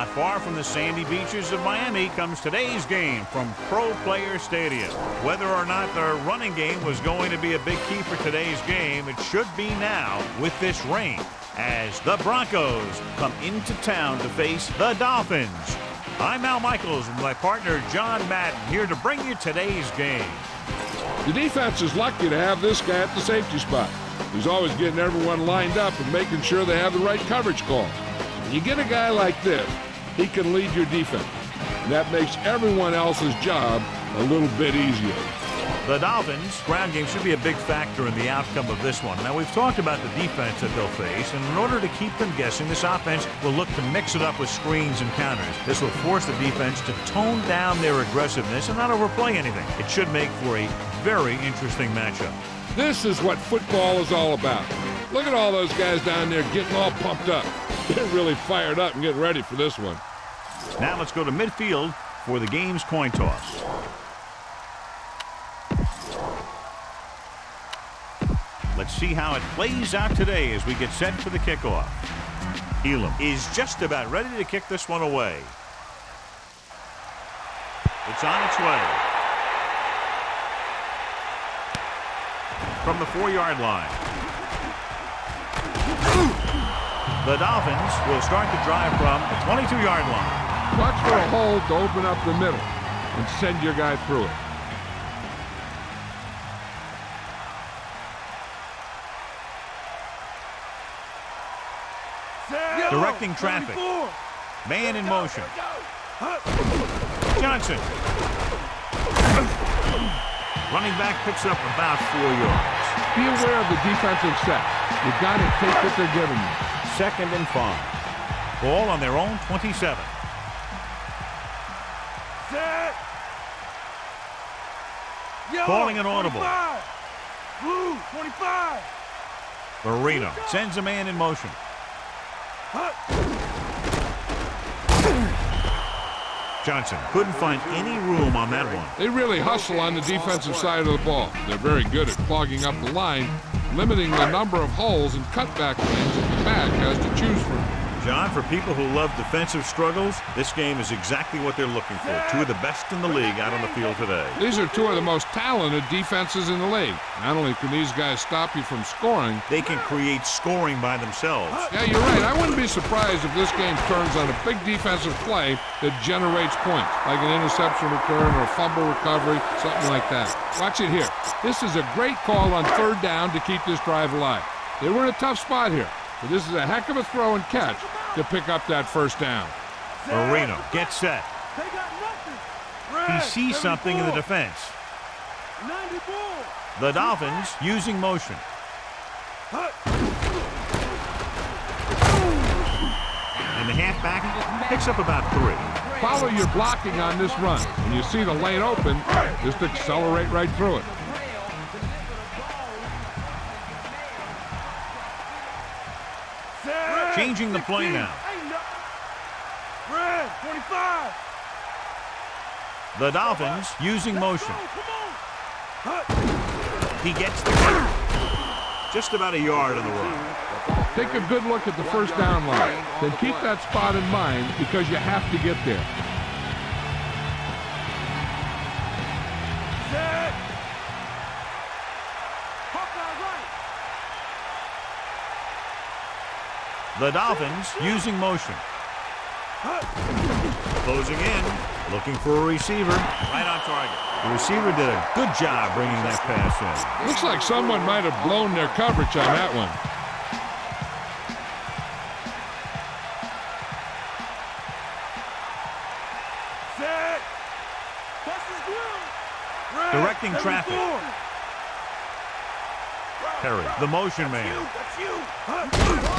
Not far from the sandy beaches of Miami comes today's game from Pro Player Stadium. Whether or not the running game was going to be a big key for today's game, it should be now with this rain, as the Broncos come into town to face the Dolphins. I'm Al Michaels with my partner John Madden here to bring you today's game. The defense is lucky to have this guy at the safety spot. He's always getting everyone lined up and making sure they have the right coverage call. When you get a guy like this, he can lead your defense, and that makes everyone else's job a little bit easier. The Dolphins' ground game should be a big factor in the outcome of this one. Now, we've talked about the defense that they'll face, and in order to keep them guessing, this offense will look to mix it up with screens and counters. This will force the defense to tone down their aggressiveness and not overplay anything. It should make for a very interesting matchup. This is what football is all about. Look at all those guys down there getting all pumped up. They're really fired up and getting ready for this one. Now let's go to midfield for the game's coin toss. Let's see how it plays out today as we get set for the kickoff. Elam is just about ready to kick this one away. It's on its way. From the 4-yard line. The Dolphins will start the drive from the 22-yard line. Watch for a hole to open up the middle and send your guy through it. Directing traffic. Man in motion. Johnson. Running back picks up about 4 yards. Be aware of the defensive set. You've got to take what they're giving you. 2nd and 5. Ball on their own 27. Set. Calling an audible. 25. Blue, 25. Marino sends a man in motion. Johnson couldn't find any room on that one. They really hustle on the defensive side of the ball. They're very good at clogging up the line, limiting the number of holes and cutback lanes that the back has to choose from. John, for people who love defensive struggles, this game is exactly what they're looking for. 2 of the best in the league out on the field today. These are 2 of the most talented defenses in the league. Not only can these guys stop you from scoring, they can create scoring by themselves. Yeah, you're right. I wouldn't be surprised if this game turns on a big defensive play that generates points, like an interception return or a fumble recovery, something like that. Watch it here. This is a great call on 3rd down to keep this drive alive. They were in a tough spot here, but this is a heck of a throw and catch to pick up that 1st down. Marino gets set. He sees something in the defense. The Dolphins using motion. And the halfback picks up about 3. Follow your blocking on this run. When you see the lane open, just accelerate right through it. Changing the play now. Red, 25. The Dolphins using motion. He gets the kick. Just about a yard on the run. Take a good look at the 1st down line. Then keep that spot in mind because you have to get there. Set. The Dolphins using motion. Closing in, looking for a receiver. Right on target. The receiver did a good job bringing that pass in. Looks like someone might have blown their coverage on that one. Set. Directing traffic. Perry, the motion man.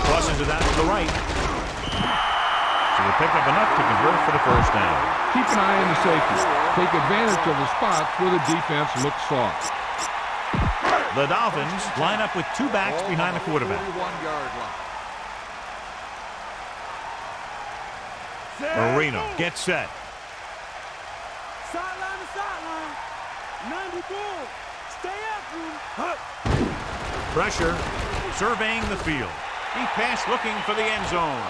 Crosses it out to the right. So they pick up enough to convert for the 1st down. Keep an eye on the safety. Take advantage of the spots where the defense looks soft. The Dolphins line up with 2 backs behind the quarterback. Marino gets set. Sideline to sideline. 94. Stay after him. Pressure, surveying the field. He passed looking for the end zone.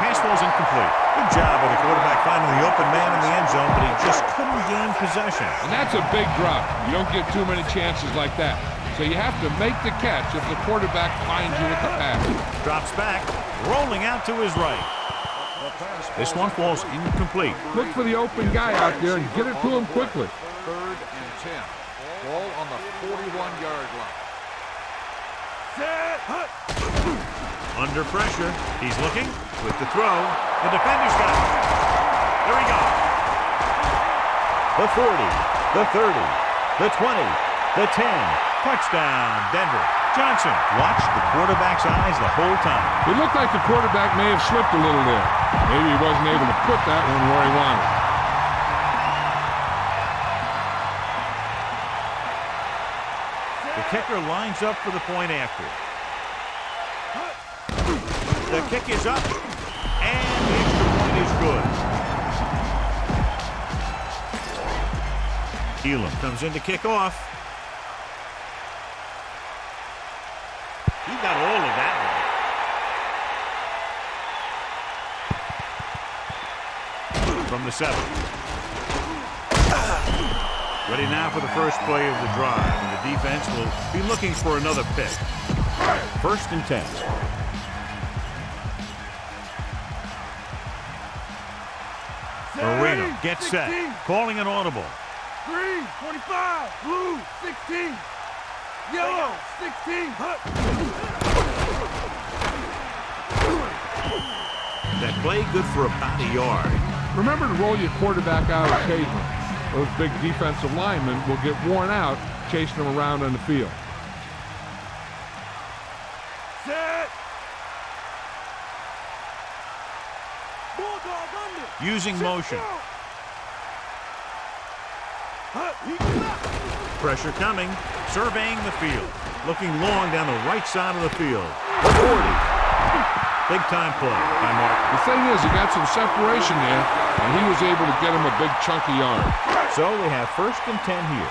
Pass falls incomplete. Good job by the quarterback finding the open man in the end zone, but he just couldn't gain possession. And that's a big drop. You don't get too many chances like that. So you have to make the catch if the quarterback finds you with the pass. Drops back, rolling out to his right. This one falls incomplete. Look for the open guy out there and get it to him quickly. 3rd and 10. Ball on the 41-yard line. Under pressure, he's looking with the throw. The defender's got it. There he goes. The 40, the 30, the 20, the 10. Touchdown, Denver. Johnson watched the quarterback's eyes the whole time. It looked like the quarterback may have slipped a little there. Maybe he wasn't able to put that one where he wanted. The kicker lines up for the point after. The kick is up, and the extra point is good. Elam comes in to kick off. He got all of that one. From the 7. Ready now for the first play of the drive, and the defense will be looking for another pick. 1st and 10. Marino gets set, calling an audible. Green, 25, blue, 16, yellow, 16. That play good for about a yard. Remember to roll your quarterback out occasionally. Those big defensive linemen will get worn out chasing them around on the field. Set. Bulldog under. Using motion. Pressure coming, surveying the field. Looking long down the right side of the field. The 40. Big time play by Mark. The thing is, he got some separation there, and he was able to get him a big chunky yard. So they have 1st and 10 here.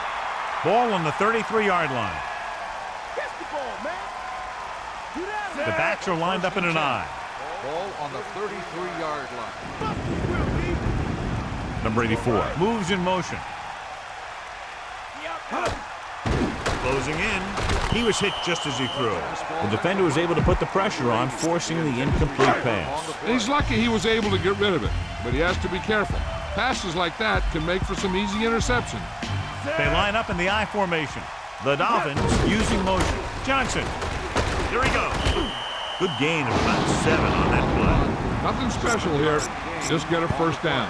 Ball on the 33-yard line. Catch the ball, man. The backs are lined up in an I. Ball on the 33-yard line. Number 84 moves in motion. Closing in. He was hit just as he threw. The defender was able to put the pressure on, forcing the incomplete pass. He's lucky he was able to get rid of it, but he has to be careful. Passes like that can make for some easy interception. They line up in the I formation. The Dolphins using motion. Johnson. Here he goes. Good gain of about 7 on that play. Nothing special here. Just get a 1st down.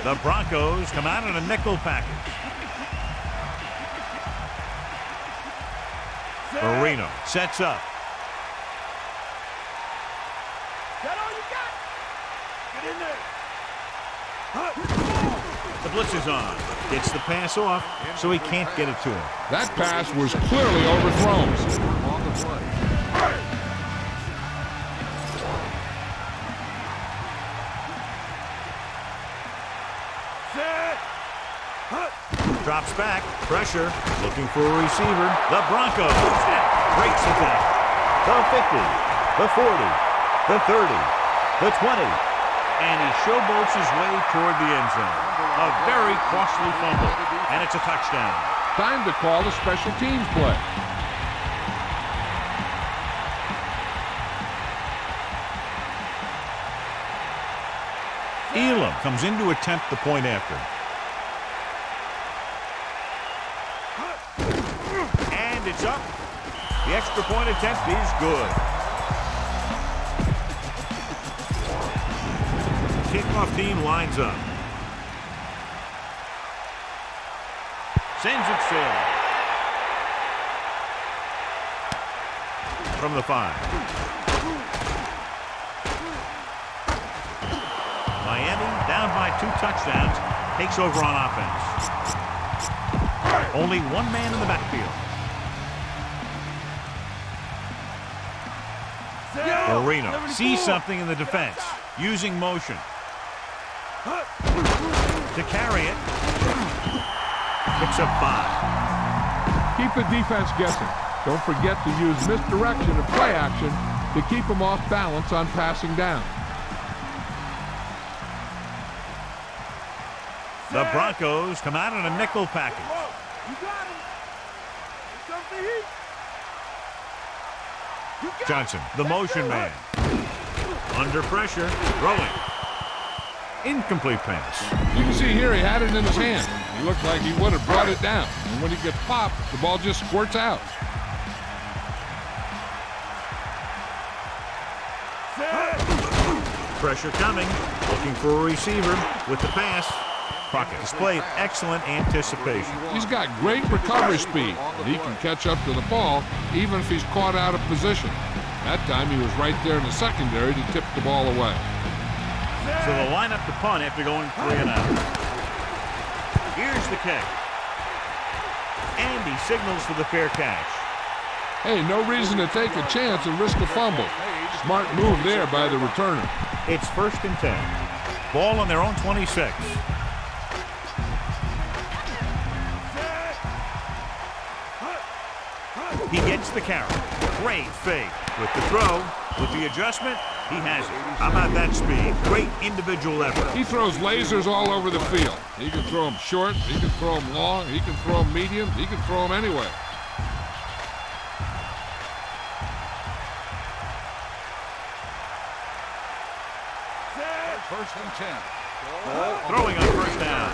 The Broncos come out in a nickel package. Marino sets up. That all you got? Get in there. The blitz is on. Gets the pass off, so he can't get it to him. That pass was clearly overthrown. On the play. Drops back, pressure, looking for a receiver. The Broncos breaks attack. The 50, the 40, the 30, the 20, and he showboats his way toward the end zone. A very costly fumble, and it's a touchdown. Time to call the special teams play. Elam comes in to attempt the point after. And it's up. The extra point attempt is good. Kickoff team lines up. Sends it sailing. From the 5. Miami, down by 2 touchdowns, takes over on offense. Only one man in the backfield. Marino sees something in the defense, using motion. To carry it. Picks up 5. Keep the defense guessing. Don't forget to use misdirection and play action to keep them off balance on passing down. The Broncos come out in a nickel package. You got him. Here comes the heat. You got Johnson, the motion man. Under pressure, throwing. Incomplete pass. You can see here he had it in his hand. He looked like he would have brought it down. And when he gets popped, the ball just squirts out. Pressure coming. Looking for a receiver with the pass. Crockett displayed excellent anticipation. He's got great recovery speed, and he can catch up to the ball even if he's caught out of position. That time he was right there in the secondary to tip the ball away. So they'll line up the punt after going 3 and out. Here's the kick. And he signals for the fair catch. Hey, no reason to take a chance and risk a fumble. Smart move there by the returner. It's 1st and 10. Ball on their own 26. He gets the carry. Great fake. With the throw, with the adjustment, he has it. How about that speed? Great individual effort. He throws lasers all over the field. He can throw them short, he can throw them long, he can throw them medium, he can throw them anywhere. First and 10. Throwing on 1st down.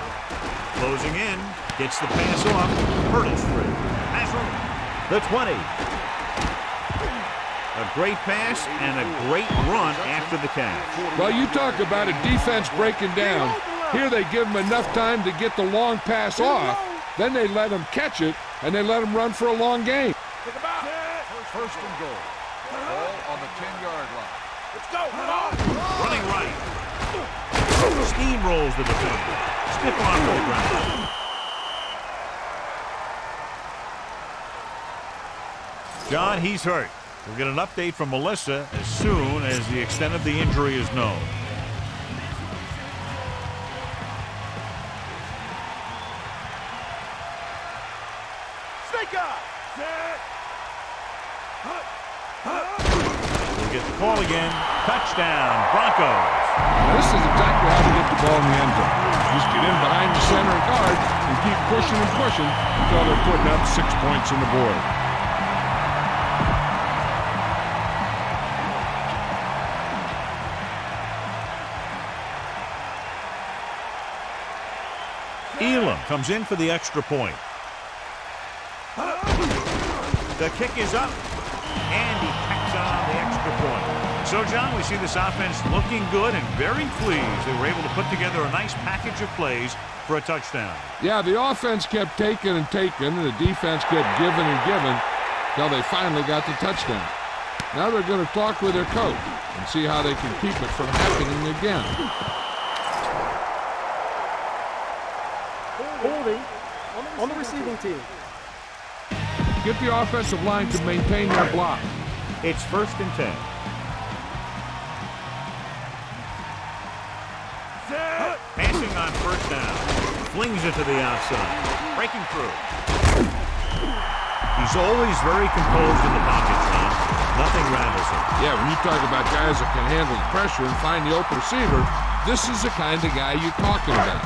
Closing in. Gets the pass off. Hurdles free. Pass room. The 20. A great pass and a great run after the catch. Well, you talk about a defense breaking down. Here they give him enough time to get the long pass off. Then they let him catch it, and they let him run for a long game. First and goal. Ball on the 10-yard line. Let's go. Come on. Running right. Steamrolls the defender. Stiff arm to the ground. John, he's hurt. We'll get an update from Melissa as soon as the extent of the injury is known. Snake eye. We'll get the call again. Touchdown, Broncos. Now, this is exactly how to get the ball in the end zone. Just get in behind the center guard and keep pushing and pushing until they're putting up 6 points on the board. Elam comes in for the extra point. The kick is up, and he tacks on the extra point. So, John, we see this offense looking good and very pleased. They were able to put together a nice package of plays for a touchdown. Yeah, the offense kept taking and taking, and the defense kept giving and giving until they finally got the touchdown. Now they're going to talk with their coach and see how they can keep it from happening again. Holding on the receiving team. Get the offensive line to maintain their block. It's 1st and 10. Passing on 1st down. Flings it to the outside. Breaking through. He's always very composed in the pocket, John. Nothing rattles him. Yeah, when you talk about guys that can handle the pressure and find the open receiver, this is the kind of guy you're talking about.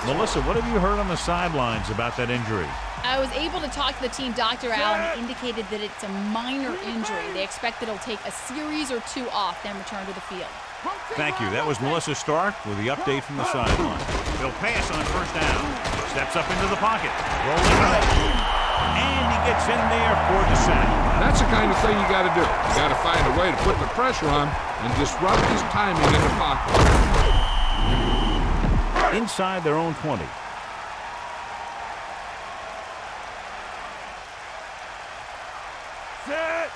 Melissa, what have you heard on the sidelines about that injury? I was able to talk to the team. Dr. Allen indicated that it's a minor injury. They expect that it'll take a series or 2 off, then return to the field. Thank you. That was Melissa Stark with the update from the sideline. He'll pass on 1st down. Steps up into the pocket. Rolling right. And he gets in there for the sack. That's the kind of thing you got to do. You got to find a way to put the pressure on and disrupt his timing in the pocket. Inside their own 20. Set.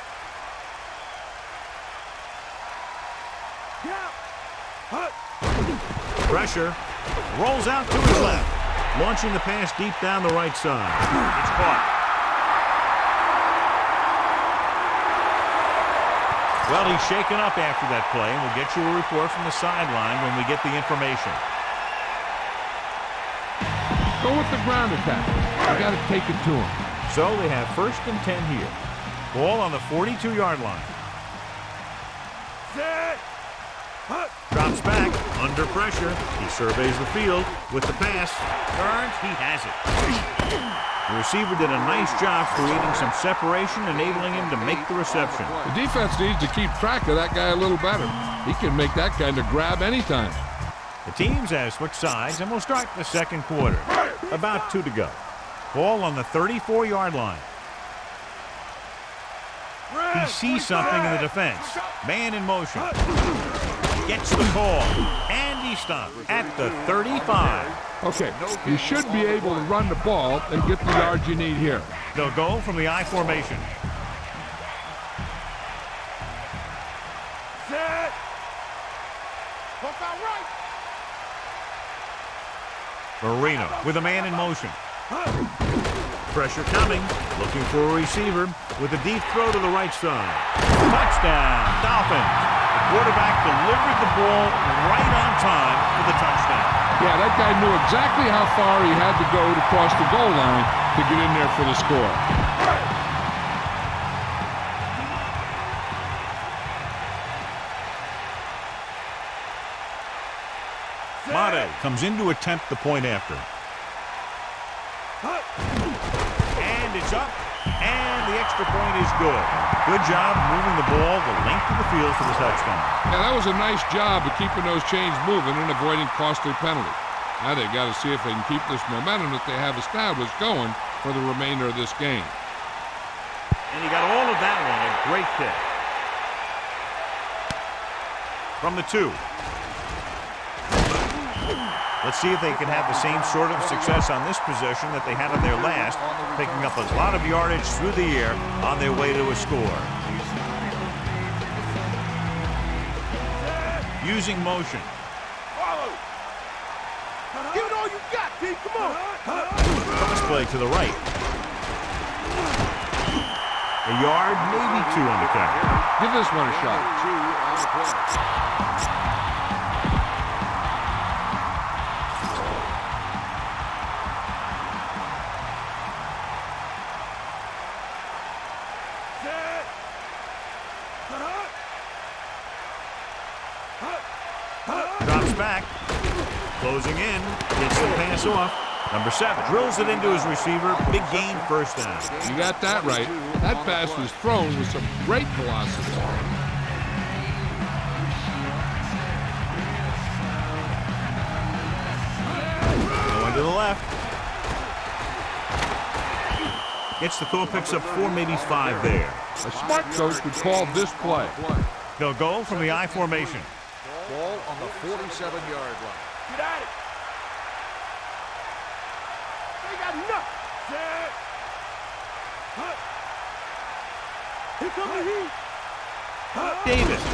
Pressure. Rolls out to his left. Launching the pass deep down the right side. It's caught. Well, he's shaken up after that play, and we'll get you a report from the sideline when we get the information. Go with the ground attack. You got to take it to him. So they have 1st and 10 here. Ball on the 42-yard line. Set. Drops back. Under pressure, he surveys the field with the pass. Turns, he has it. The receiver did a nice job creating some separation, enabling him to make the reception. The defense needs to keep track of that guy a little better. He can make that kind of grab anytime. The teams have switched sides, and we'll start the second quarter. About 2 to go. Ball on the 34-yard line. He sees something in the defense. Man in motion. Gets the call. And he stopped at the 35. Okay, you should be able to run the ball and get the yards you need here. They'll go from the I formation. Set. Poke out right. Marino with a man in motion. Pressure coming. Looking for a receiver with a deep throw to the right side. Touchdown, Dolphins. The quarterback delivered the ball right on time for the touchdown. Yeah, that guy knew exactly how far he had to go to cross the goal line to get in there for the score. Mare comes in to attempt the point after. And it's up. And the extra point is good. Good job moving the ball the length of the field for the touchdown. Yeah, that was a nice job of keeping those chains moving and avoiding costly penalties. Now they've got to see if they can keep this momentum that they have established going for the remainder of this game. And he got all of that one. A great kick. From the 2. Let's see if they can have the same sort of success on this possession that they had on their last, picking up a lot of yardage through the air on their way to a score. Using motion. Follow. Give it all you got, Pete. Come on. Cross play to the right. A yard, maybe 2 on the count. Give this one a shot. 2 on the play. Drops back. Closing in. Gets the pass off. Number 7 drills it into his receiver. Big gain, first down. You got that right. That pass was thrown with some great velocity. Going to the left. Gets the throw, picks up 4, maybe 5 there. A smart coach would call this play. They'll go from the I formation. Ball on the 47-yard line. Get at it. They got enough. Set. Here comes the heat. Davis.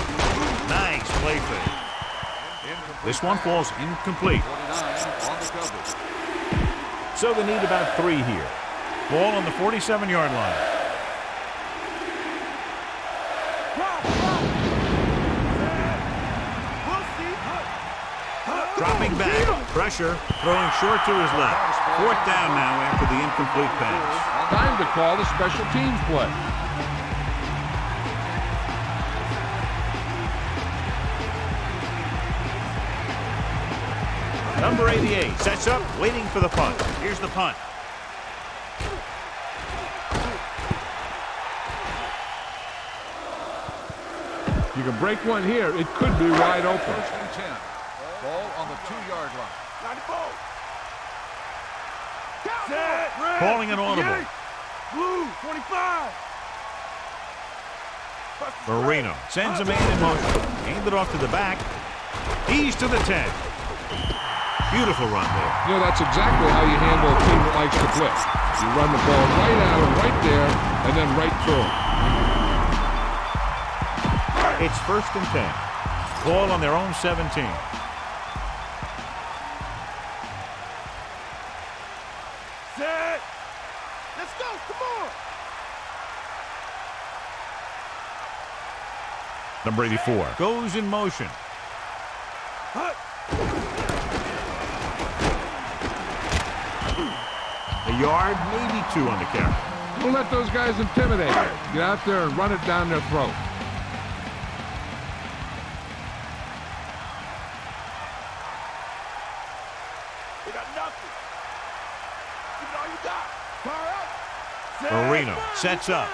Nice play fake. This one falls incomplete. 29 on the coverage. So they need about 3 here. Ball on the 47-yard line. Dropping back. Pressure. Throwing short to his left. 4th down now after the incomplete pass. Time to call the special teams play. Number 88 sets up, waiting for the punt. Here's the punt. You can break one here. It could be wide open. 1st and 10. Ball on the 2-yard line. 94. Set. Red. Calling an audible. 58. Blue. 25. Marino sends a man in motion. Aimed it off to the back. He's to the 10. Beautiful run there. You know, that's exactly how you handle a team that likes to blitz. You run the ball right at him, right there, and then right through him. It's 1st and 10. Ball on their own 17. Set. Let's go. Come on. Number 84 goes in motion. A yard, maybe 2 on the carry. Don't let those guys intimidate you. Get out there and run it down their throat. all you got. Fire up. Marino sets up.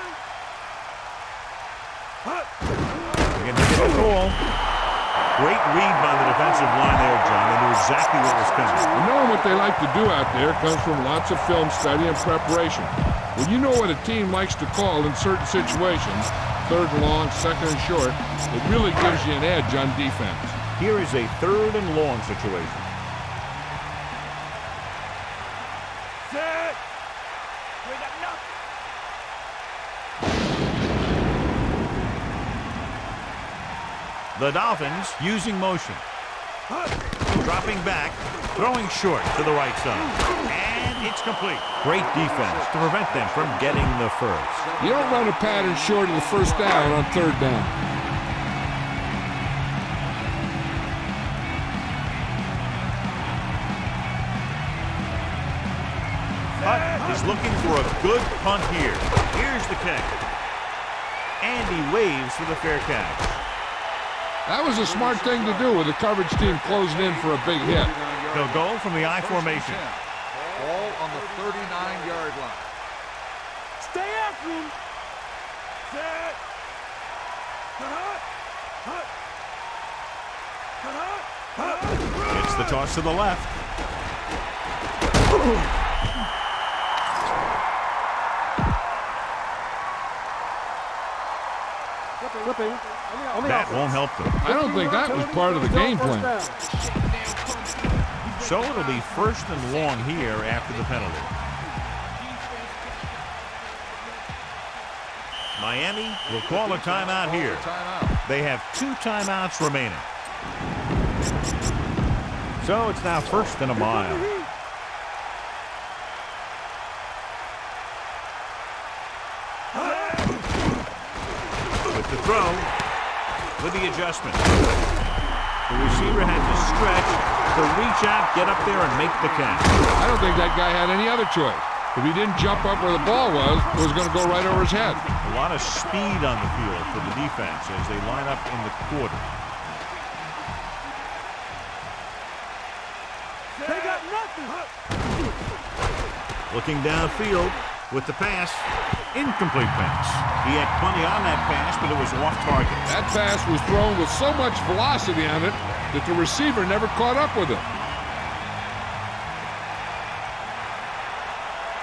Again, to get the ball. Great read by the defensive line there, John. They knew exactly what was coming. And knowing what they like to do out there comes from lots of film study and preparation. When you know what a team likes to call in certain situations, third and long, second and short, it really gives you an edge on defense. Here is a third and long situation. Set. We got nothing. The Dolphins using motion. Dropping back, throwing short to the right side. And it's complete. Great defense to prevent them from getting the first. You don't run a pattern short of the first down on third down. Hutt is looking for a good punt here. Here's the kick. And he waves for the fair catch. That was a smart thing to do with the coverage team closing in for a big hit. They'll go from the I formation. Ball on the 39-yard line. Stay after him. Set. It's the toss to the left. Flipping. That won't help them. I don't think that was part of the game plan. So it'll be first and long here after the penalty. Miami will call a timeout here. They have 2 timeouts remaining. So it's now first and a mile. With the throw, with the adjustment. The receiver had to stretch, to reach out, get up there, and make the catch. I don't think that guy had any other choice. If he didn't jump up where the ball was, it was going to go right over his head. A lot of speed on the field for the defense as they line up in the quarter. They got nothing. Looking downfield with the pass. Incomplete pass. He had plenty on that pass, but it was off target. That pass was thrown with so much velocity on it that the receiver never caught up with it.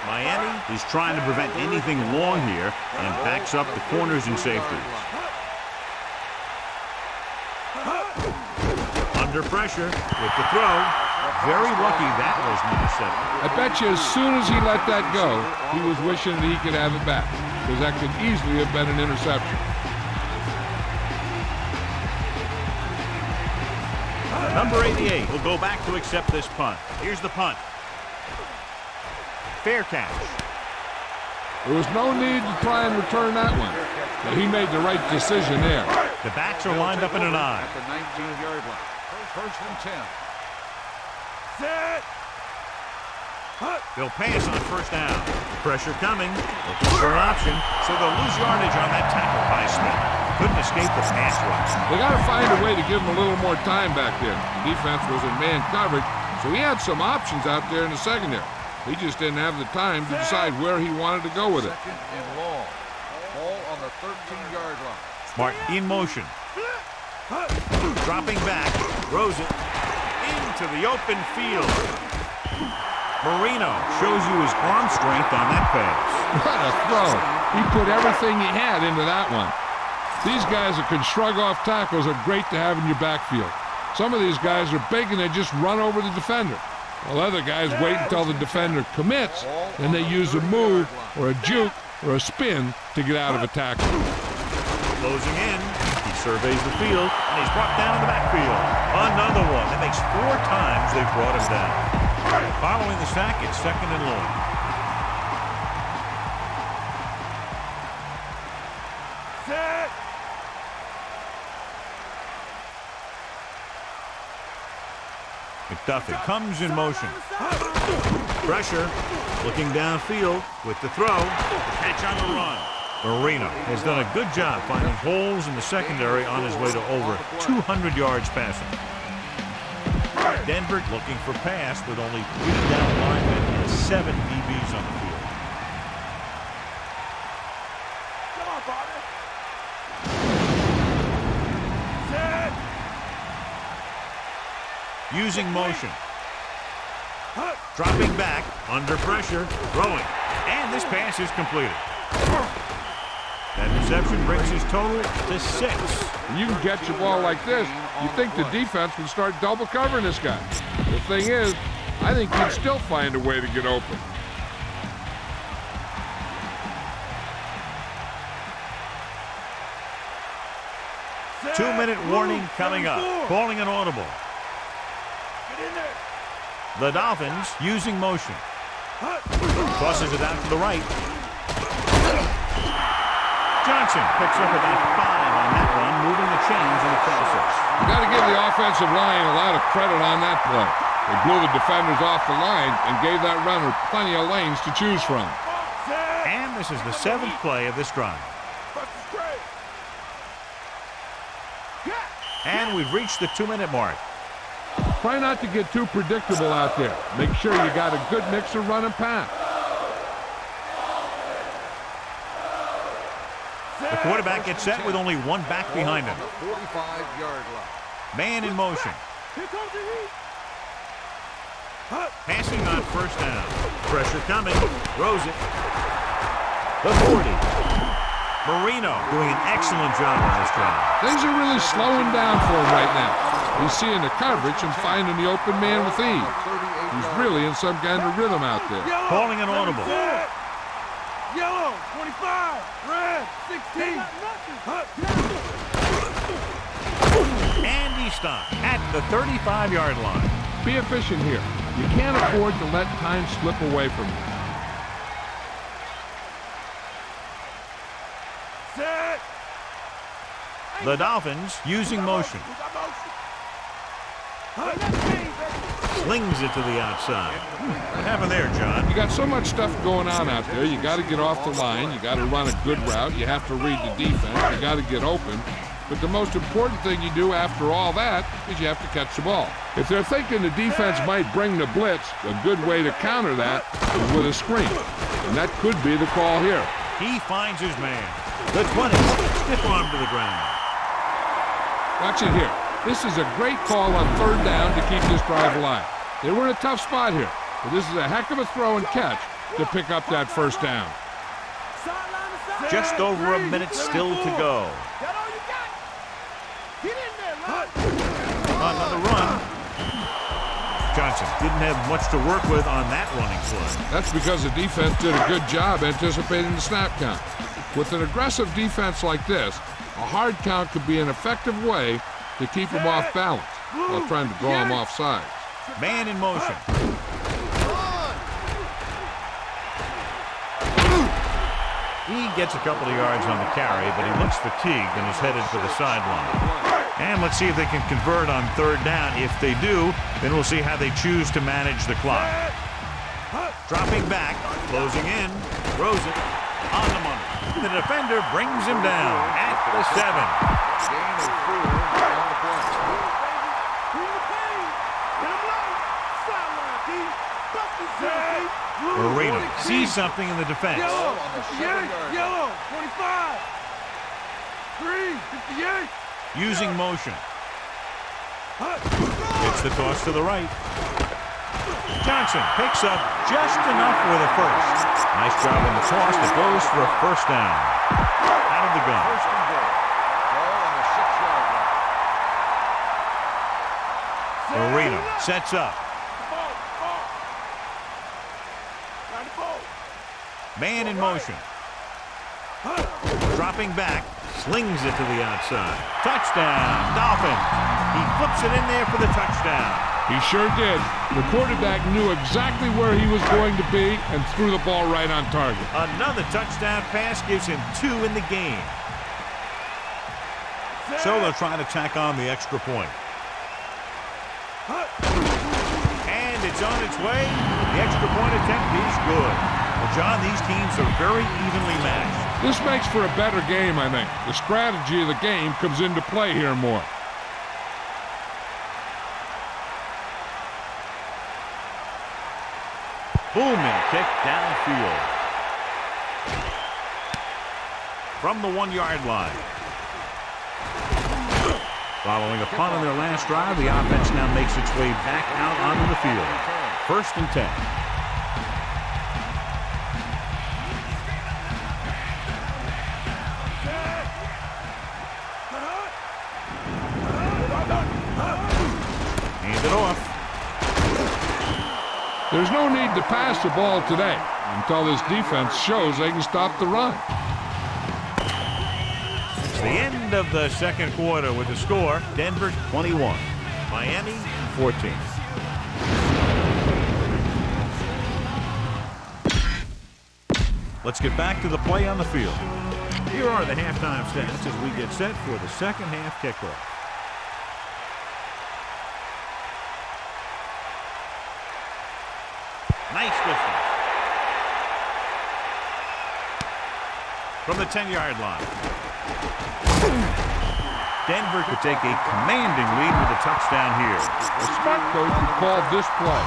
Miami is trying to prevent anything long here and backs up the corners and safeties. Under pressure with the throw. Very lucky that was not a set. I bet you as soon as he let that go, he was wishing that he could have it back, because that could easily have been an interception. Number 88 will go back to accept this punt. Here's the punt. Fair catch. There was no need to try and return that one, but he made the right decision there. The backs are lined up in an I. At the 19-yard line. First and 10. Set. They'll pass on first down. Pressure coming. Looking for an option, so they'll lose yardage on that tackle by Smith. Couldn't escape the pass rush. They got to find a way to give him a little more time back there. The defense was in man coverage, so he had some options out there in the secondary. He just didn't have the time to decide where he wanted to go with it. Second and long. Ball on the 13-yard line. Mark in motion. Dropping back. Throws it into the open field. Marino shows you his arm strength on that pass. What a throw. He put everything he had into that one. These guys that can shrug off tackles are great to have in your backfield. Some of these guys are big and they just run over the defender. While other guys wait until the defender commits, and they use a move or a juke or a spin to get out of a tackle. Closing in. He surveys the field, and he's brought down in the backfield. Another one. That makes 4 times they've brought him down. Following the sack, it's second and long. Set. McDuffie comes in motion. Pressure. Looking downfield with the throw. The catch on the run. Marino has done a good job finding holes in the secondary on his way to over 200 yards passing. Denver looking for pass with only 3 down linemen and a 7 DBs on the field. Come on, Bobby. Set. Using motion. Dropping back, under pressure, throwing. And this pass is completed. That reception brings his total to 6. When you can catch the ball like this, you think the defense would start double covering this guy. The thing is, I think he'd still find a way to get open. Set. 2-minute warning coming up. Calling an audible. Get in there. The Dolphins using motion. Tosses it out to the right. Johnson picks up about 5 on that run, moving the chains in the process. You got to give the offensive line a lot of credit on that play. They blew the defenders off the line and gave that runner plenty of lanes to choose from. And this is the 7th play of this drive. And we've reached the 2-minute mark. Try not to get too predictable out there. Make sure you got a good mix of run and pass. The quarterback gets set with only 1 back behind him. 45-yard line. Man in motion. Here comes the heat. Passing on first down. Pressure coming. Throws it. The 40. Marino doing an excellent job on this drive. Things are really slowing down for him right now. He's seeing the coverage and finding the open man with ease. He's really in some kind of rhythm out there. Yellow, Calling an audible. Yellow, 25. Red, 16. And he stopped at the 35-yard line. Be efficient here. You can't afford to let time slip away from you. Set. The Dolphins using motion. Slings it to the outside. What happened there, John? You got so much stuff going on out there. You got to get off the line. You got to run a good route. You have to read the defense. You got to get open. But the most important thing you do after all that is you have to catch the ball. If they're thinking the defense might bring the blitz, a good way to counter that is with a screen. And that could be the call here. He finds his man. The 20. Stiff arm to the ground. Watch it here. This is a great call on 3rd down to keep this drive alive. They were in a tough spot here, but this is a heck of a throw and catch to pick up that 1st down. Just over a minute still to go. Another run. Johnson didn't have much to work with on that running play. That's because the defense did a good job anticipating the snap count. With an aggressive defense like this, a hard count could be an effective way to keep him off balance while trying to draw him off sides. Man in motion. He gets a couple of yards on the carry, but he looks fatigued and is headed for the sideline. And let's see if they can convert on 3rd down. If they do, then we'll see how they choose to manage the clock. Dropping back, closing in, throws it on the money. The defender brings him down at the 7. Gain of 4 on the play. Marino sees something in the defense. Yellow, 58. Yellow, 25. 3, 58. Using motion. Gets the toss to the right. Johnson picks up just enough with a first. Nice job on the toss that goes for a 1st down. Out of the gun. 1st and goal. Ball on the 6-yard line. Marino sets up. Man in motion. Dropping back. Slings it to the outside. Touchdown, Dolphins. He flips it in there for the touchdown. He sure did. The quarterback knew exactly where he was going to be and threw the ball right on target. Another touchdown pass gives him 2 in the game. So they'll try to tack on the extra point. And it's on its way. The extra point attempt is good. Well, John, these teams are very evenly matched. This makes for a better game, I think. The strategy of the game comes into play here more. Booming kick downfield. From the 1-yard line. Following a punt on their last drive, the offense now makes its way back out onto the field. 1st and 10. Hand it off. There's no need to pass the ball today until this defense shows they can stop the run. It's the end of the second quarter with the score, Denver 21, Miami 14. Let's get back to the play on the field. Here are the halftime stats as we get set for the second half kickoff. Nice distance. From the 10-yard line. Denver could take a commanding lead with a touchdown here. The smart coach would call this play.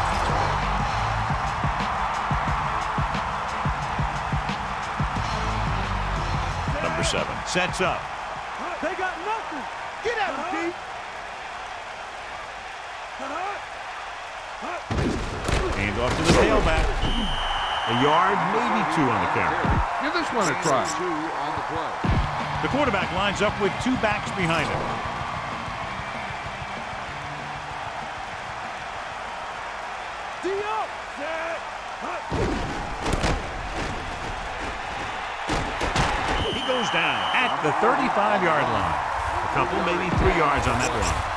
Number 7 sets up. They got nothing. Get at him, D. Hands off to the tailback. A yard, maybe 2 on the carry. Give this one a try. 2 on the play. The quarterback lines up with 2 backs behind him. He goes down at the 35-yard line. A couple, maybe 3 yards on that run.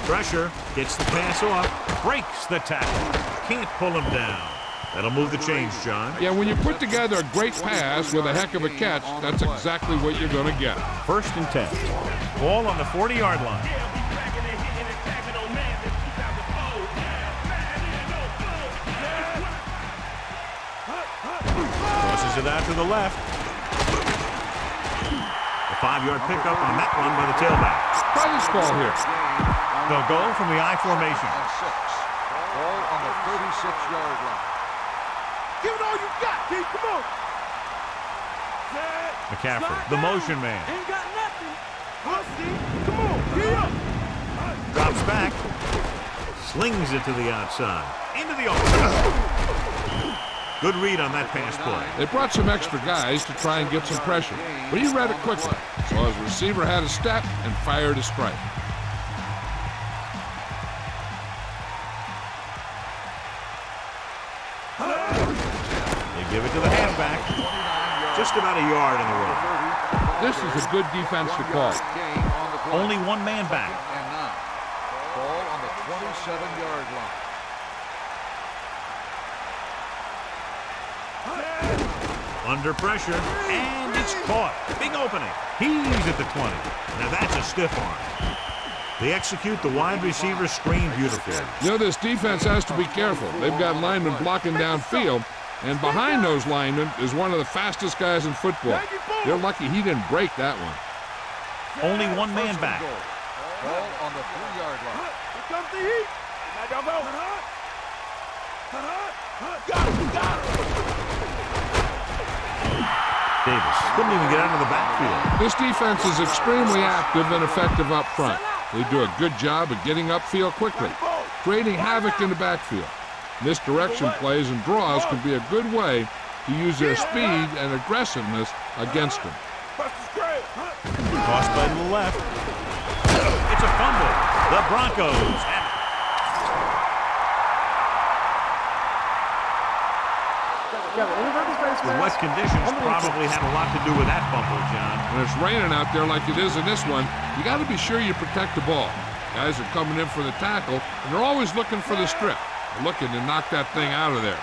Pressure, gets the pass off, breaks the tackle. Can't pull him down. That'll move the chains, John. Yeah, when you put together a great pass with a heck of a catch, that's exactly what you're going to get. 1st and 10. Ball on the 40-yard line. Crosses it out to the left. A 5-yard pickup on that one by the tailback. Try this call here. They'll go from the I formation. And 6. Ball on the 36-yard line. Give it all you got, D. Come on. McCaffrey, the motion man. Ain't got nothing. Come on, get up. Drops back. Slings it to the outside. Into the open. Good read on that pass play. They brought some extra guys to try and get some pressure, but he read it quickly. So his receiver had a step and fired a strike. Give it to the halfback. Just about a yard in the road. This is a good defense to call. Only 1 man back. And 9. Ball on the 27-yard line. Under pressure, and it's caught. Big opening. He's at the 20. Now that's a stiff arm. They execute the wide receiver screen beautifully. You know, this defense has to be careful. They've got linemen blocking downfield, and behind those linemen is one of the fastest guys in football. They're lucky he didn't break that one. Only 1 man back. Ball on the 3-yard line. Here comes the heat. Got him. Davis couldn't even get out of the backfield. This defense is extremely active and effective up front. They do a good job of getting upfield quickly, creating havoc in the backfield. Misdirection plays and draws can be a good way to use their speed and aggressiveness against them. Tossed by the left. It's a fumble. The Broncos have it. The wet conditions probably had a lot to do with that fumble, John. When it's raining out there like it is in this one, you got to be sure you protect the ball. Guys are coming in for the tackle, and they're always looking for the strip. They're looking to knock that thing out of there.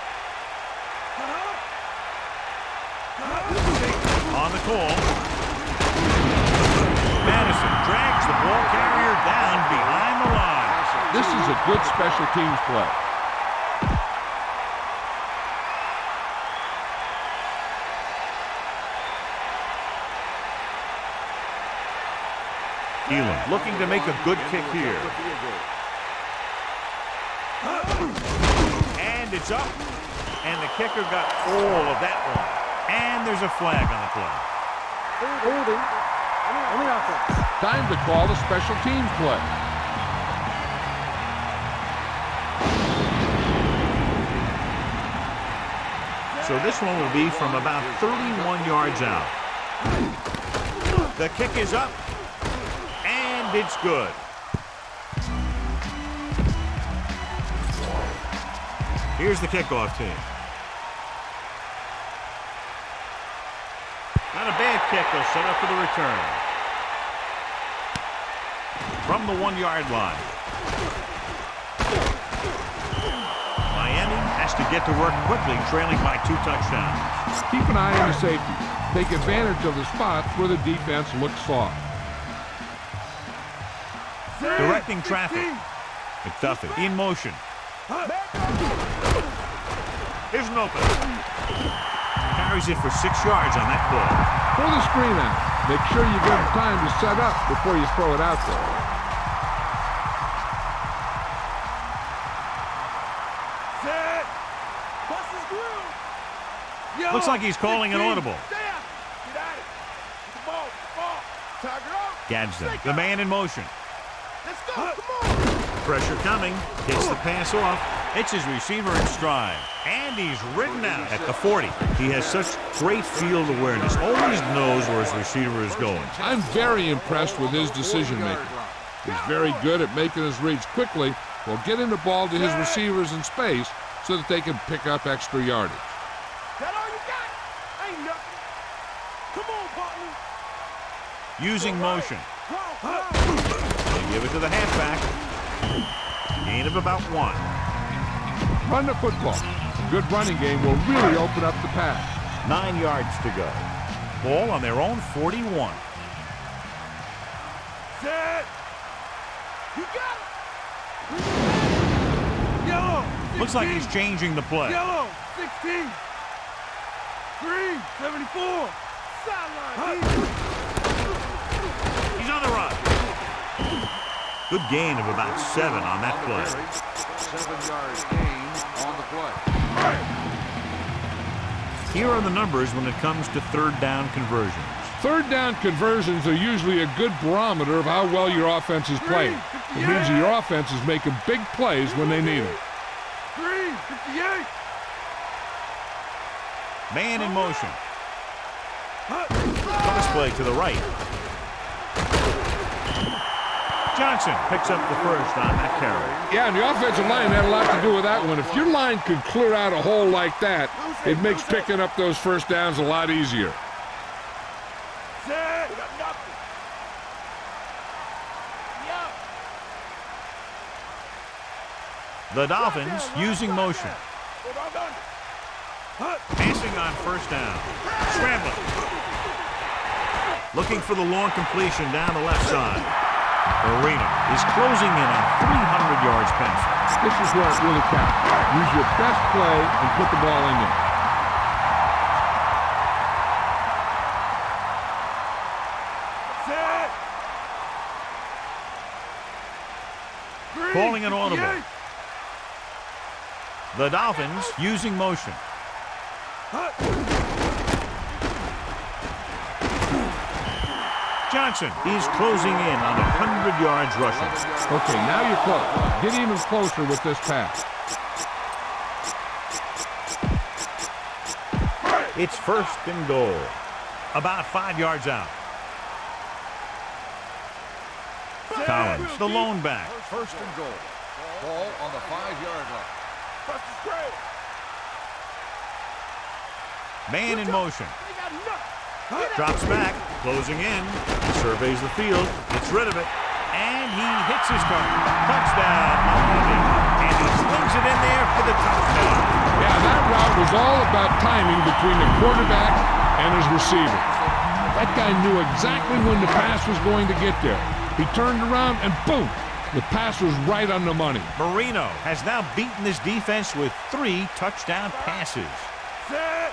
On the call. Madison drags the ball carrier down behind the line. This is a good special teams play. Elam looking to make a good kick here. And it's up. And the kicker got all of that one. And there's a flag on the play. Holding on the offense. Time to call the special teams play. So this one will be from about 31 yards out. The kick is up. And it's good. Here's the kickoff team. Not a bad kick. They'll set up for the return. From the 1-yard line. Miami has to get to work quickly, trailing by 2 touchdowns. Keep an eye on the safety. Take advantage of the spots where the defense looks soft. Directing traffic. McDuffie in motion. Here's an open. Carries it for 6 yards on that play. Throw the screen out. Make sure you give him time to set up before you throw it out there. Set. Bust his groove. Yo, Looks like he's calling an audible. Stay out. Get at it. Get the ball. Tiger out. Gadsden, the man in motion. Let's go. Come on. Pressure coming. Gets the pass off. It's his receiver in stride. And he's ridden out at the 40. He has such great field awareness. Always knows where his receiver is going. I'm very impressed with his decision making. He's very good at making his reads quickly while getting the ball to his receivers in space so that they can pick up extra yardage. That all you got? Ain't nothing. Come on, partner. Using motion. They give it to the halfback. Gain of about 1. Run the football. A good running game will really open up the pass. 9 yards to go. Ball on their own 41. Set. You got it. Yellow. 16. Looks like he's changing the play. Yellow. 16. Green. 74. Sideline. He's on the run. Good gain of about 7 on that play. 7 yards gain on the play. Here are the numbers when it comes to 3rd down conversions. 3rd down conversions are usually a good barometer of how well your offense is playing. It means that your offense is making big plays when they need them. 58. Man in motion. Cross play to the right. Johnson picks up the first on that carry. Yeah, and the offensive line had a lot to do with that one. If your line could clear out a hole like that, it makes picking up those first downs a lot easier. Set. We got nothing. The Dolphins using motion. Passing on 1st down. Scrambling. Looking for the long completion down the left side. Marino is closing in on 300 yards passing. This is where it really counts. Use your best play and put the ball in there. Set. Calling an audible. The Dolphins using motion. Johnson, he's closing in on 100 yards rushing. Okay, now you're close. Get even closer with this pass. It's 1st and goal. About 5 yards out. Collins, the lone back. 1st and goal. Ball on the 5-yard line. Man in motion. Drops back, closing in. He surveys the field, gets rid of it, and he hits his target. Touchdown, Miami. And he slings it in there for the touchdown. Yeah, that route was all about timing between the quarterback and his receiver. That guy knew exactly when the pass was going to get there. He turned around and boom, the pass was right on the money. Marino has now beaten this defense with 3 touchdown passes. Set.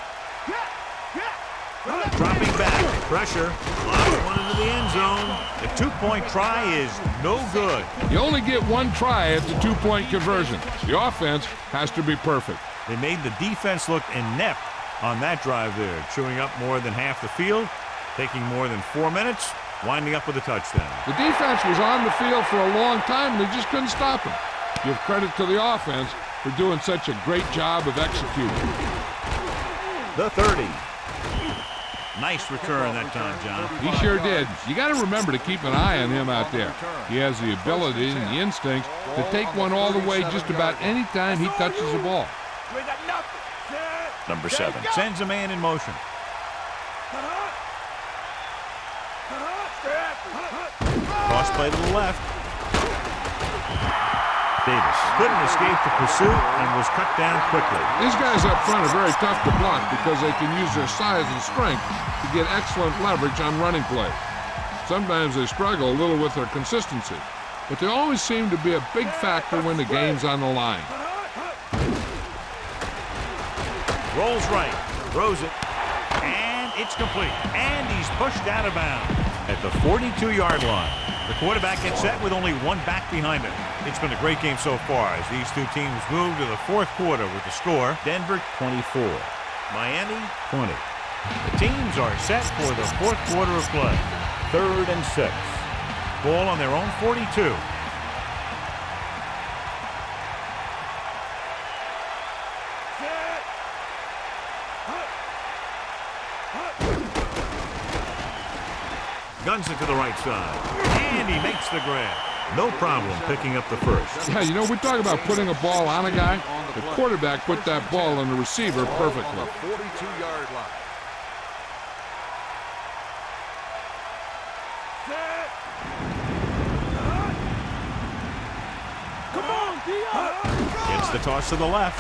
Dropping back, Pressure. Lobs one into the end zone. The two-point try is no good. You only get one try at the two-point conversion. The offense has to be perfect. They made the defense look inept on that drive there, chewing up more than half the field, taking more than 4 minutes, winding up with a touchdown. The defense was on the field for a long time, and they just couldn't stop them. Give credit to the offense for doing such a great job of executing. The 30. Nice return that time, John. He sure did. You got to remember to keep an eye on him out there. He has the ability and the instincts to take one all the way just about any time he touches the ball. Number 7 sends a man in motion. Cross play to the left. Davis couldn't escape the pursuit and was cut down quickly. These guys up front are very tough to block because they can use their size and strength to get excellent leverage on running plays. Sometimes they struggle a little with their consistency, but they always seem to be a big factor when the game's on the line. Rolls right, throws it, and it's complete. And he's pushed out of bounds at the 42-yard line. The quarterback gets set with only one back behind him. It's been a great game so far as these two teams move to the fourth quarter with the score, Denver 24, Miami 20. The teams are set for the fourth quarter of play. 3rd and 6. Ball on their own 42. Guns it to the right side, and he makes the grab. No problem picking up the first. Yeah, you know, we talk about putting a ball on a guy. The quarterback put that ball on the receiver perfectly. 42-yard line. Come on, Dion! Gets the toss to the left.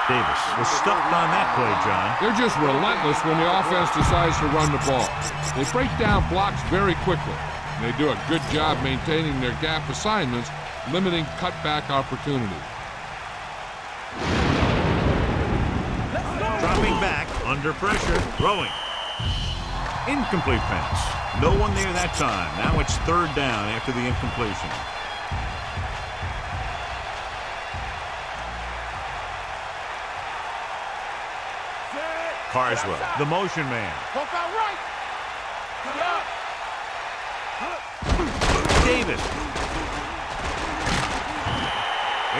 Davis was stuffed on that play, John. They're just relentless when the offense decides to run the ball. They break down blocks very quickly. They do a good job maintaining their gap assignments, limiting cutback opportunities. Dropping back, under pressure, throwing. Incomplete pass. No one there that time. Now it's 3rd down after the incompletion. Carswell, the motion man. Poke out right. Davis.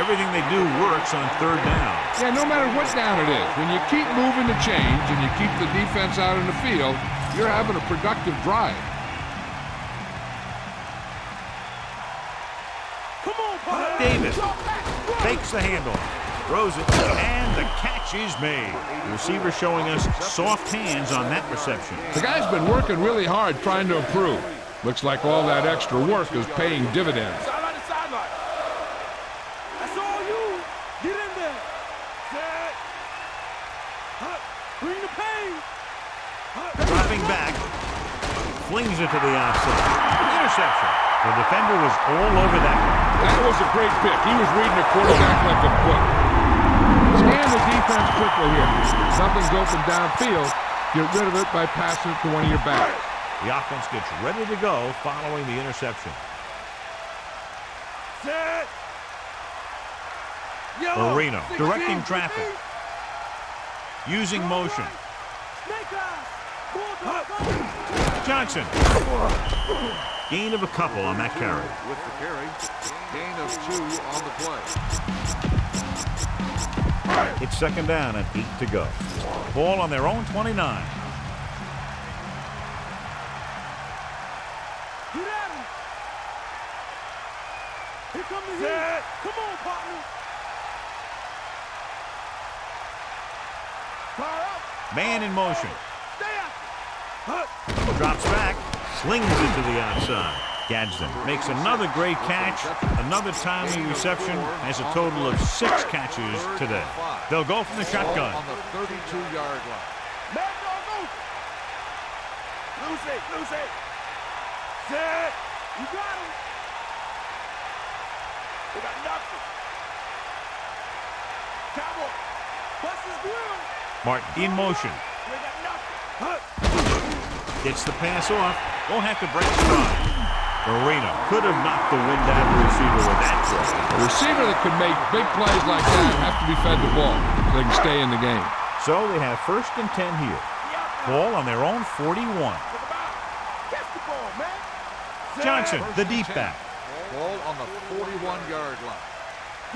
Everything they do works on 3rd down. Yeah, no matter what down it is, when you keep moving the chains and you keep the defense out in the field, you're having a productive drive. Come on, Bob. Davis takes the handle, throws it, and the catch is made. The receiver showing us soft hands on that reception. The guy's been working really hard trying to improve. Looks like all that extra work is paying dividends. Sideline to sideline. That's all you. Get in there. Set. Bring the pain. Dropping back, flings it to the outside. Interception. The defender was all over that one. That was a great pick. He was reading the quarterback like a book. Scan the defense quickly here. If something's open downfield, get rid of it by passing it to one of your backs. The offense gets ready to go following the interception. Set. Yellow. Marino 16, directing traffic. Using motion. Snake eyes. Johnson. Gain of a couple on that carry. With the carry, gain of 2 on the play. It's 2nd down and 8 to go. Ball on their own 29. Get at him. Here comes the heat. Come on, partner. Fire up. Man in motion. Stay out. Drops back. Slings it to the outside. Gadsden makes another great catch. Another timely reception. Has a total of 6 catches today. They'll go from the shotgun. On the 32-yard line. Man dog move. Loose it. Set. You got him. They got nothing. Cowboy. Bust his grill. Martin in motion. They got nothing. Gets the pass off. Won't have to break stride. Marino could have knocked the wind out of the receiver with that throw. A receiver that could make big plays like that have to be fed the ball so they can stay in the game. So they have 1st and 10 here. Ball on their own 41. Johnson, the deep back. Ball on the 41-yard line.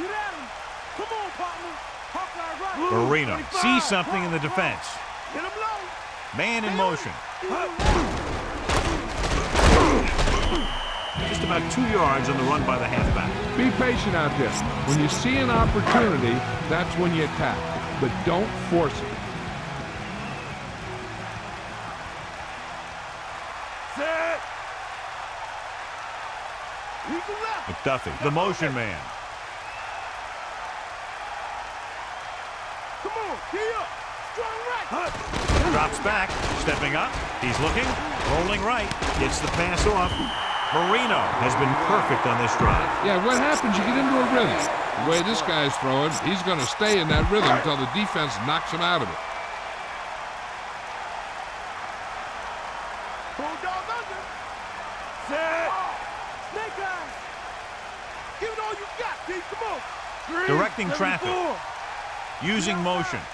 Get at him. Come on, partner. Hawkeye right. Marino sees something in the defense. Get him low. Man in motion. Just about 2 yards on the run by the halfback. Be patient out there. When you see an opportunity, that's when you attack. But don't force it. Set. Eagle left. McDuffie, the motion man. Come on, get up. Strong right. Drops back, stepping up. He's looking, rolling right. Gets the pass off. Marino has been perfect on this drive. Yeah, what happens, you get into a rhythm. The way this guy's throwing, he's going to stay in that rhythm until the defense knocks him out of it. Bulldog under. Set. Snake eyes. Give it all you got, D. Come on. 3, Directing 74. traffic. Using motion.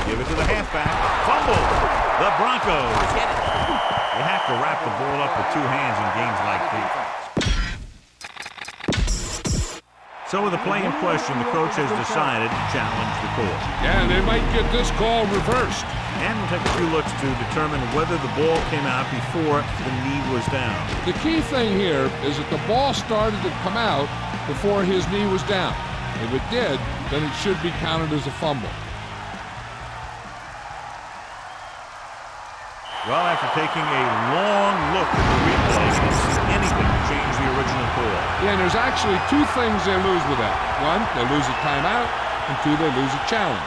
Give it to the halfback. Fumble. The Broncos get it. You have to wrap the ball up with 2 hands in games like these. So with the play in question, the coach has decided to challenge the call. Yeah, they might get this call reversed. And we'll take a few looks to determine whether the ball came out before the knee was down. The key thing here is that the ball started to come out before his knee was down. If it did, then it should be counted as a fumble. Well, after taking a long look at the replay, you can see anything to change the original call. Yeah, and there's actually 2 things they lose with that. 1, they lose a timeout, and 2, they lose a challenge.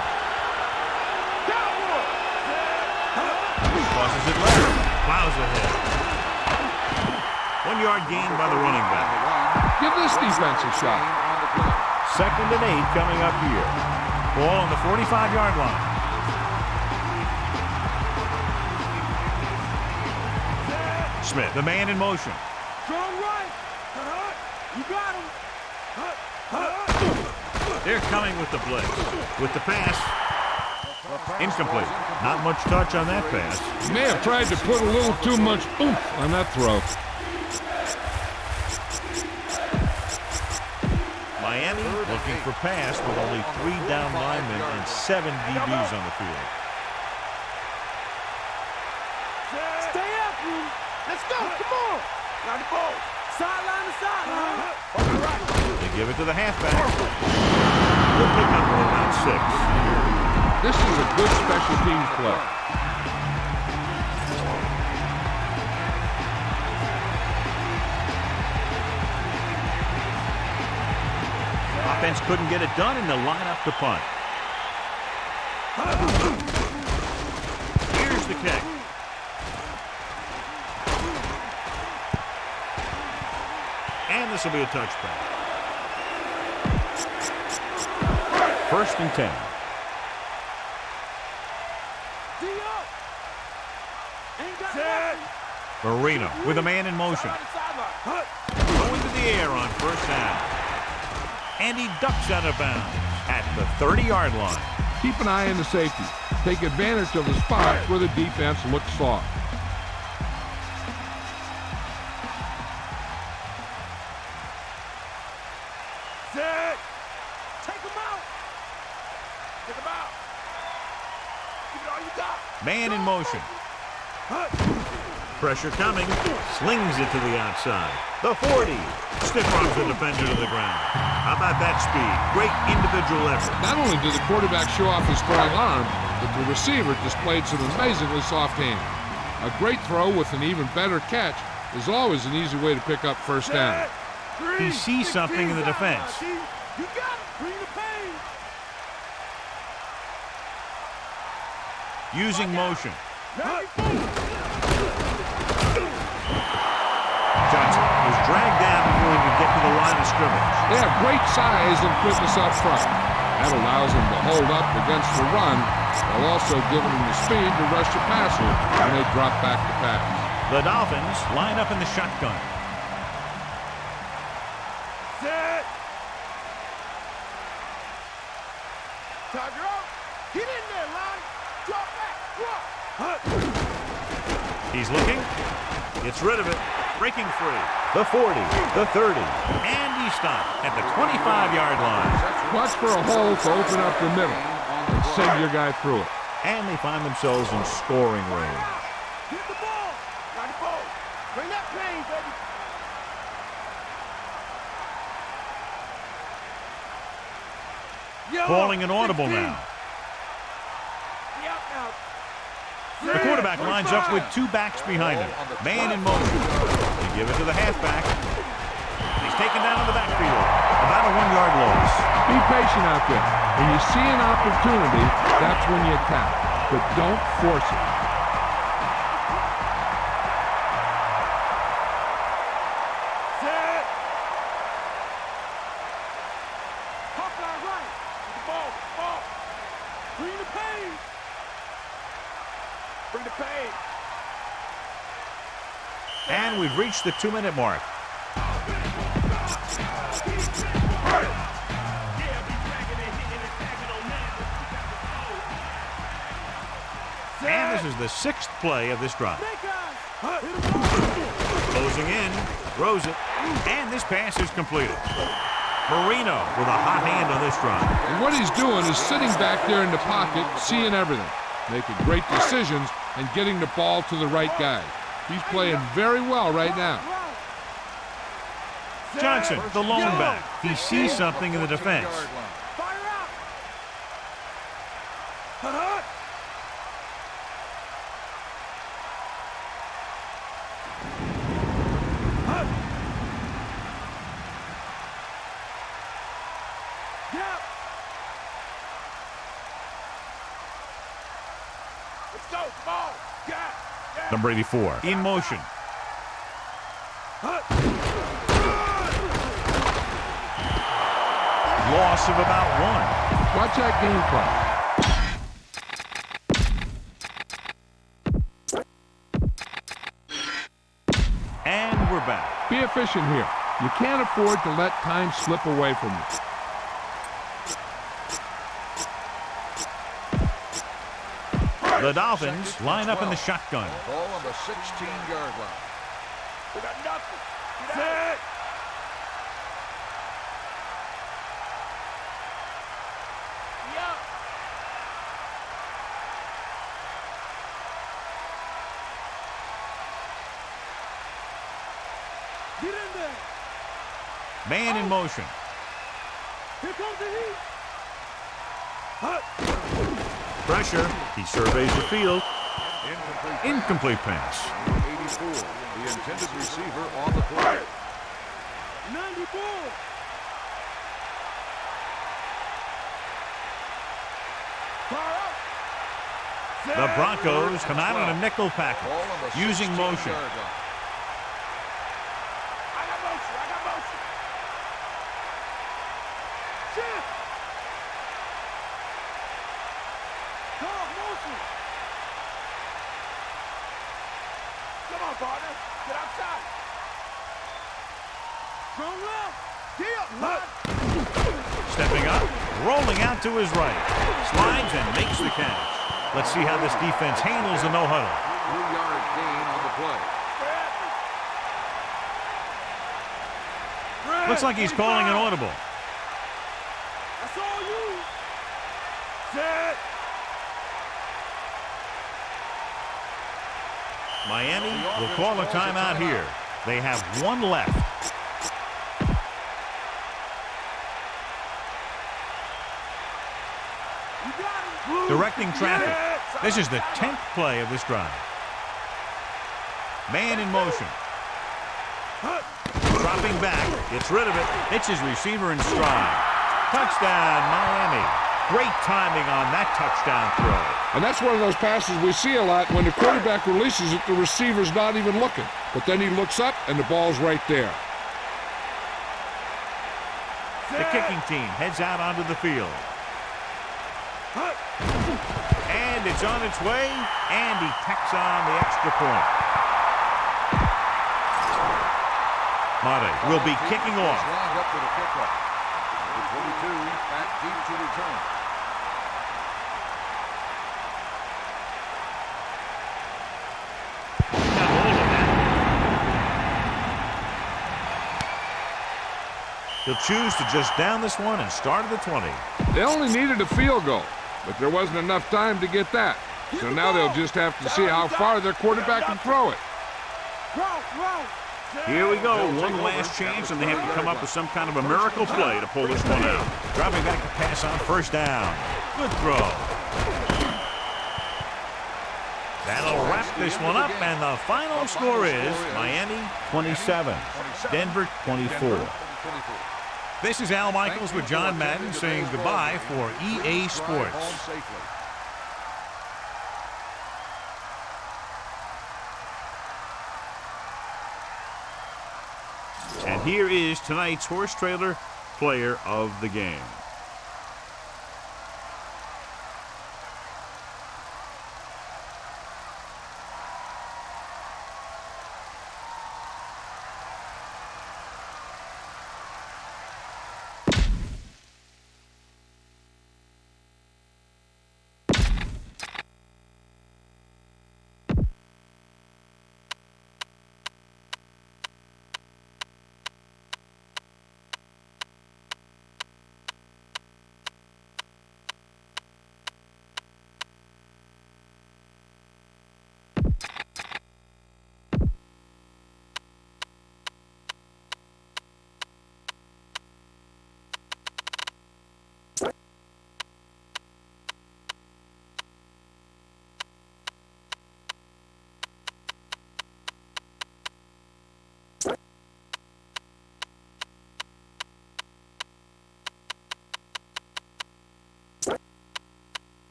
Tosses it left. Plows ahead. 1 yard gain by the running back. Give this defense a shot. 2nd and 8 coming up here. Ball on the 45-yard line. Smith, the man in motion. Strong right. You got him. They're coming with the blitz. With the pass. Incomplete. Not much touch on that pass. He may have tried to put a little too much oomph on that throw. Miami looking for pass with only 3 down linemen and 7 DBs on the field. Stay after him. Let's go. Come on. Got the ball. Sideline to sideline. They give it to the halfback. We'll pick up for about 6. This is a good special teams play. Offense couldn't get it done in the lineup to punt. Here's the kick. And this will be a touchback. 1st and 10. Marino with a man in motion. Going to the air on 1st down. And he ducks out of bounds at the 30-yard line. Keep an eye on the safety. Take advantage of the spots where the defense looks soft. Set. Take him out. Take him out. Give it all you got. Man in motion. Pressure coming. Slings it to the outside. The 40. Stiff arms the defender to the ground. How about that speed? Great individual effort. Not only did the quarterback show off his strong arm, but the receiver displayed some amazingly soft hands. A great throw with an even better catch is always an easy way to pick up 1st down. He sees something in the defense. You got it. Bring the pain. Using motion. Johnson was dragged down before he could get to the line of scrimmage. They have great size and quickness up front. That allows him to hold up against the run while also giving him the speed to rush the passer when they drop back to pass. The Dolphins line up in the shotgun. Set. Tiger up. Get in there, Lonnie. Drop back. Drop. He's looking. Gets rid of it. Breaking free. The 40, the 30. And he stopped at the 25-yard line. Watch for a hole to open up the middle and send your guy through it. And they find themselves in scoring range. Get the ball. Got the ball. Bring that pain, baby. Yo, Calling an audible 16. now. Yep, now. The quarterback lines up with two backs behind him. Man in motion. They give it to the halfback. He's taken down in the backfield. About a 1-yard loss. Be patient out there. When you see an opportunity, that's when you attack. But don't force it. Set. Hawkeye right. Get the ball. Ball. Bring the pain. Bring the pain. And we've reached the 2-minute mark. And this is the 6th play of this drive. Closing in, throws it, and this pass is completed. Marino with a hot hand on this drive. And what he's doing is sitting back there in the pocket, seeing everything, making great decisions, and getting the ball to the right guy. He's playing very well right now. Johnson, the lone back. He sees something in the defense. Fire out. Yeah. Let's go. Ball. Yeah. Number 84 in motion. Loss of about 1. Watch that game plan. And we're back. Be efficient here. You can't afford to let time slip away from you. The Dolphins line up in the shotgun. Ball on the 16-yard line. We got nothing. Set. Yeah. Get in there. Man in motion. Here comes the heat. Pressure. He surveys the field. Incomplete. Incomplete pass. 84, the intended receiver on the play. 94. Fire out. The Broncos come out on a nickel package Ball on the using 16-yard motion. line. I got motion. I got motion. Shift. Dog motion. Come on, partner. Get outside. Strong left. Deal. Stepping up, rolling out to his right. Slides and makes the catch. Let's see how this defense handles the no-huddle. 3-yard gain on the play. Looks like he's calling an audible. That's all you. Set. Miami will call a timeout here. They have 1 left. You got it. Directing traffic. This is the 10th play of this drive. Man in motion. Dropping back. Gets rid of it. Hits his receiver in stride. Touchdown, Miami. Great timing on that touchdown throw. And that's one of those passes we see a lot. When the quarterback releases it, the receiver's not even looking. But then he looks up, and the ball's right there. The kicking team heads out onto the field. And it's on its way, and he tacks on the extra point. Mare will be kicking off. Lined up for the kickoff. Number 22 back deep to return. Got hold of that. He'll choose to just down this one and start at the 20. They only needed a field goal, but there wasn't enough time to get that. So now they'll just have to see how far their quarterback can throw it. Here we go, one last chance, and they have to come up with some kind of a miracle play to pull this one out. Dropping back to pass on first down. Good throw. That'll wrap this one up, and the final score is Miami 27, Denver 24. This is Al Michaels with John Madden saying goodbye for EA Sports. And here is tonight's horse trailer player of the game.